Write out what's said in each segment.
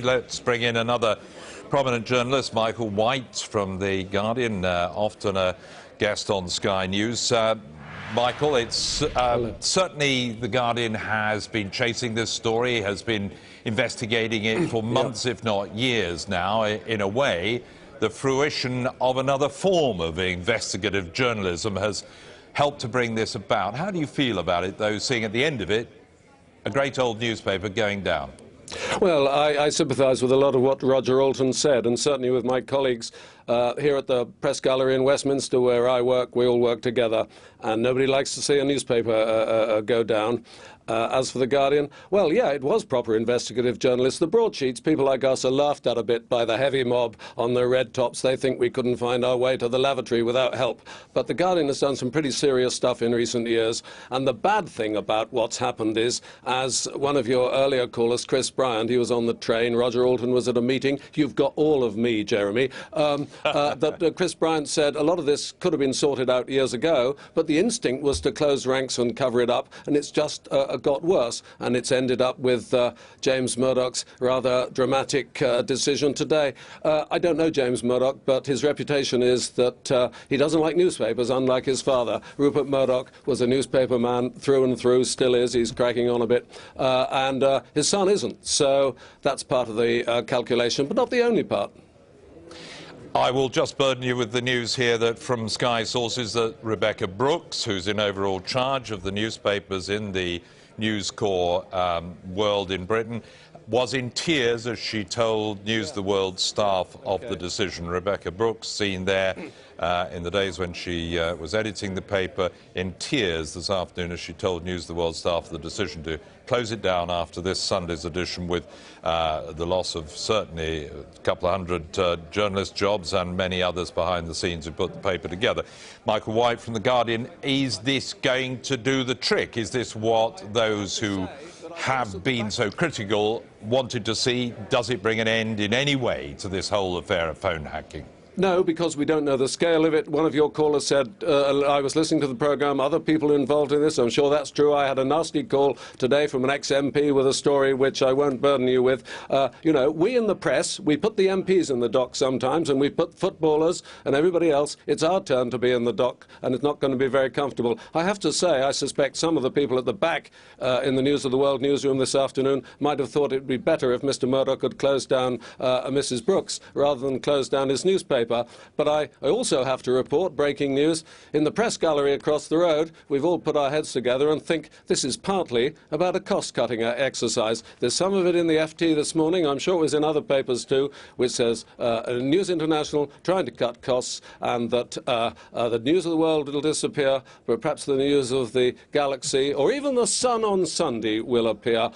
Let's bring in another prominent journalist, Michael White from The Guardian, often a guest on Sky News. Michael, it's certainly The Guardian has been chasing this story, has been investigating it for months, if not years now. In a way, the fruition of another form of investigative journalism has helped to bring this about. How do you feel about it, though, seeing at the end of it a great old newspaper going down? Well, I sympathise with a lot of what Roger Alton said, and certainly with my colleagues here at the Press Gallery in Westminster, where I work. We all work together, and nobody likes to see a newspaper go down. As for The Guardian, well, yeah, it was proper investigative journalists. The broadsheets, people like us, are laughed at a bit by the heavy mob on their red tops. They think we couldn't find our way to the lavatory without help. But The Guardian has done some pretty serious stuff in recent years. And the bad thing about what's happened is, as one of your earlier callers, Chris Bryant, he was on the train, Roger Alton was at a meeting. You've got all of me, Jeremy. That Chris Bryant said a lot of this could have been sorted out years ago, but the instinct was to close ranks and cover it up, and it's just got worse, and it's ended up with James Murdoch's rather dramatic decision today. I don't know James Murdoch, but his reputation is that he doesn't like newspapers, unlike his father. Rupert Murdoch was a newspaper man through and through, still is. He's cracking on a bit, and his son isn't. So that's part of the calculation, but not the only part. I will just burden you with the news here that from Sky sources that Rebekah Brooks, who's in overall charge of the newspapers in the News Corps world in Britain, was in tears as she told News of the World staff of the decision. Rebekah Brooks, seen there in the days when she was editing the paper, in tears this afternoon as she told News of the World staff the decision to close it down after this Sunday's edition, with the loss of certainly a couple of hundred journalist jobs and many others behind the scenes who put the paper together. Michael White from The Guardian, is this going to do the trick? Is this what those who have been so critical wanted to see? Does it bring an end in any way to this whole affair of phone hacking? No, because we don't know the scale of it. One of your callers said, I was listening to the programme, other people involved in this. I'm sure that's true. I had a nasty call today from an ex-MP with a story which I won't burden you with. You know, we in the press, we put the MPs in the dock sometimes, and we put footballers and everybody else. It's our turn to be in the dock, and it's not going to be very comfortable. I have to say, I suspect some of the people at the back in the News of the World newsroom this afternoon might have thought it would be better if Mr. Murdoch had closed down Mrs. Brooks rather than close down his newspaper. But I also have to report breaking news. In the Press Gallery across the road, we've all put our heads together and think this is partly about a cost-cutting exercise. There's some of it in the FT this morning, I'm sure it was in other papers too, which says News International trying to cut costs, and that the News of the World will disappear, but perhaps the News of the Galaxy or even the Sun on Sunday will appear.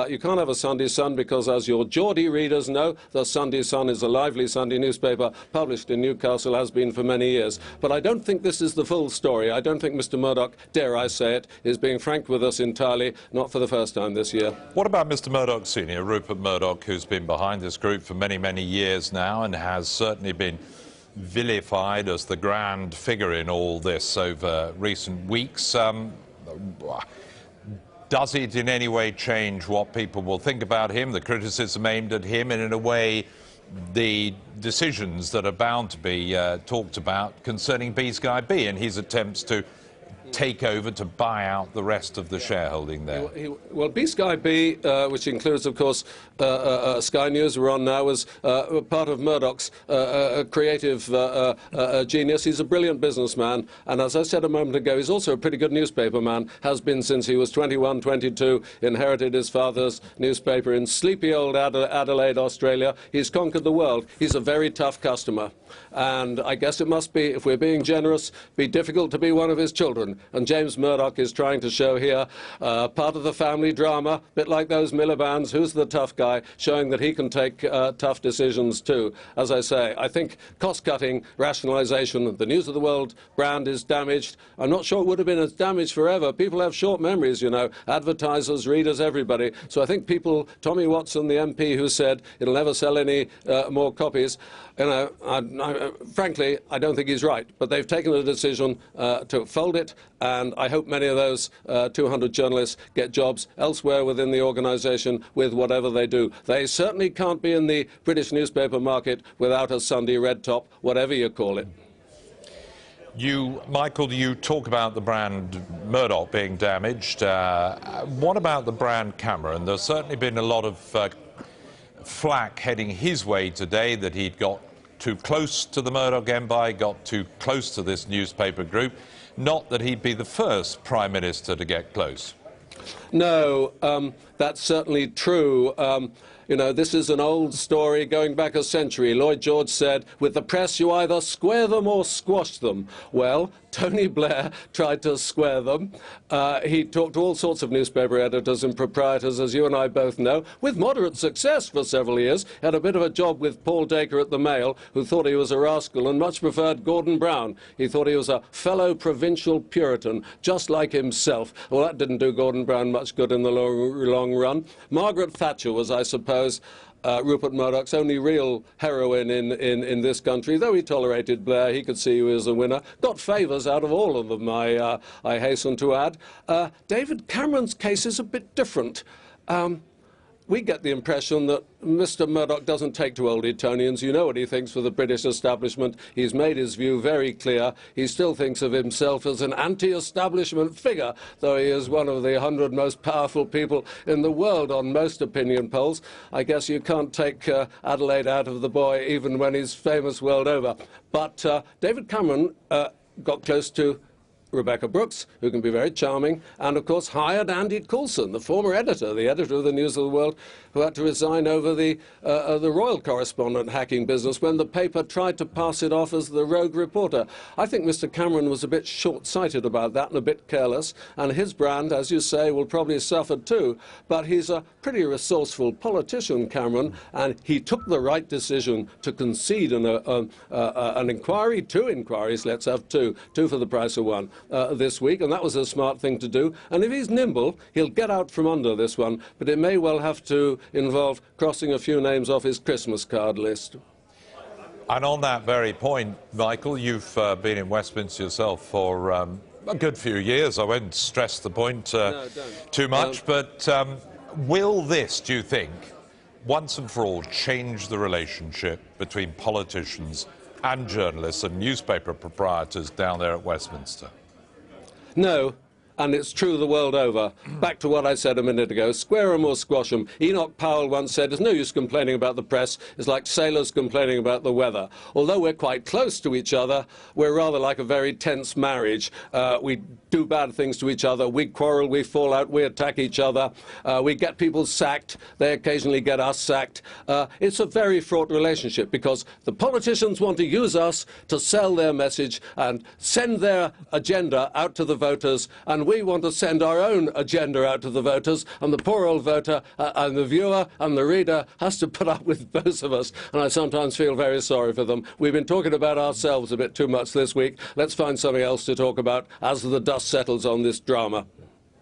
You can't have a Sunday Sun because, as your Geordie readers know, the Sunday Sun is a lively Sunday newspaper published in Newcastle, has been for many years. But I don't think this is the full story. I don't think Mr. Murdoch, dare I say it, is being frank with us entirely, not for the first time this year. What about Mr. Murdoch Sr., Rupert Murdoch, who's been behind this group for many, many years now and has certainly been vilified as the grand figure in all this over recent weeks? Does it in any way change what people will think about him, the criticism aimed at him, and in a way the decisions that are bound to be talked about concerning B-Sky-B and his attempts to take over, to buy out the rest of the shareholding there? Well, B-Sky-B, which includes, of course, Sky News we're on now, was part of Murdoch's creative genius. He's a brilliant businessman, and as I said a moment ago, he's also a pretty good newspaper man, has been since he was 21, 22, inherited his father's newspaper in sleepy old Adelaide, Australia. He's conquered the world. He's a very tough customer, and I guess it must be, if we're being generous, be difficult to be one of his children. And James Murdoch is trying to show here part of the family drama, a bit like those Miliband's, who's the tough guy, showing that he can take tough decisions too. As I say, I think cost-cutting, rationalisation, the News of the World brand is damaged. I'm not sure it would have been as damaged forever. People have short memories, you know, advertisers, readers, everybody. So I think people, Tommy Watson, the MP who said it'll never sell any more copies, you know, frankly, I don't think he's right. But they've taken a decision to fold it, and I hope many of those 200 journalists get jobs elsewhere within the organisation with whatever they do. They certainly can't be in the British newspaper market without a Sunday red top, whatever you call it. Michael, you talk about the brand Murdoch being damaged. What about the brand Cameron? There's certainly been a lot of flack heading his way today that he'd got too close to the Murdoch empire, got too close to this newspaper group. Not that he'd be the first Prime Minister to get close. No, that's certainly true. You know, this is an old story going back a century. Lloyd George said, with the press you either square them or squash them. Well, Tony Blair tried to square them. He talked to all sorts of newspaper editors and proprietors, as you and I both know, with moderate success for several years. Had a bit of a job with Paul Dacre at the Mail, who thought he was a rascal and much preferred Gordon Brown. He thought he was a fellow provincial Puritan, just like himself. Well, that didn't do Gordon Brown much good in the long run. Margaret Thatcher was, I suppose, Rupert Murdoch's only real heroine in this country. Though he tolerated Blair, he could see who was a winner. Got favours out of all of them, I hasten to add. David Cameron's case is a bit different. We get the impression that Mr. Murdoch doesn't take to old Etonians. You know what he thinks for the British establishment. He's made his view very clear. He still thinks of himself as an anti-establishment figure, though he is one of the 100 most powerful people in the world on most opinion polls. I guess you can't take Adelaide out of the boy even when he's famous world over. But David Cameron got close to Rebekah Brooks, who can be very charming, and of course hired Andy Coulson, the former editor, the editor of the News of the World, who had to resign over the royal correspondent hacking business when the paper tried to pass it off as the rogue reporter. I think Mr. Cameron was a bit short-sighted about that and a bit careless, and his brand, as you say, will probably suffer too. But he's a pretty resourceful politician, Cameron, and he took the right decision to concede an inquiry, 2 inquiries, let's have two for the price of one. This week, and that was a smart thing to do. And if he's nimble, he'll get out from under this one, but it may well have to involve crossing a few names off his Christmas card list. And on that very point, Michael, you've been in Westminster yourself for a good few years. I won't stress the point too much, but will this, do you think, once and for all, change the relationship between politicians and journalists and newspaper proprietors down there at Westminster? No, and it's true the world over. Back to what I said a minute ago, square 'em or squash 'em. Enoch Powell once said, there's no use complaining about the press, it's like sailors complaining about the weather. Although we're quite close to each other, we're rather like a very tense marriage. We do bad things to each other, we quarrel, we fall out, we attack each other, we get people sacked, they occasionally get us sacked. It's a very fraught relationship because the politicians want to use us to sell their message and send their agenda out to the voters, and we want to send our own agenda out to the voters, and the poor old voter and the viewer and the reader has to put up with both of us, and I sometimes feel very sorry for them. We've been talking about ourselves a bit too much this week. Let's find something else to talk about as the dust settles on this drama.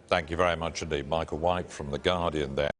Thank you very much indeed. Michael White from The Guardian there.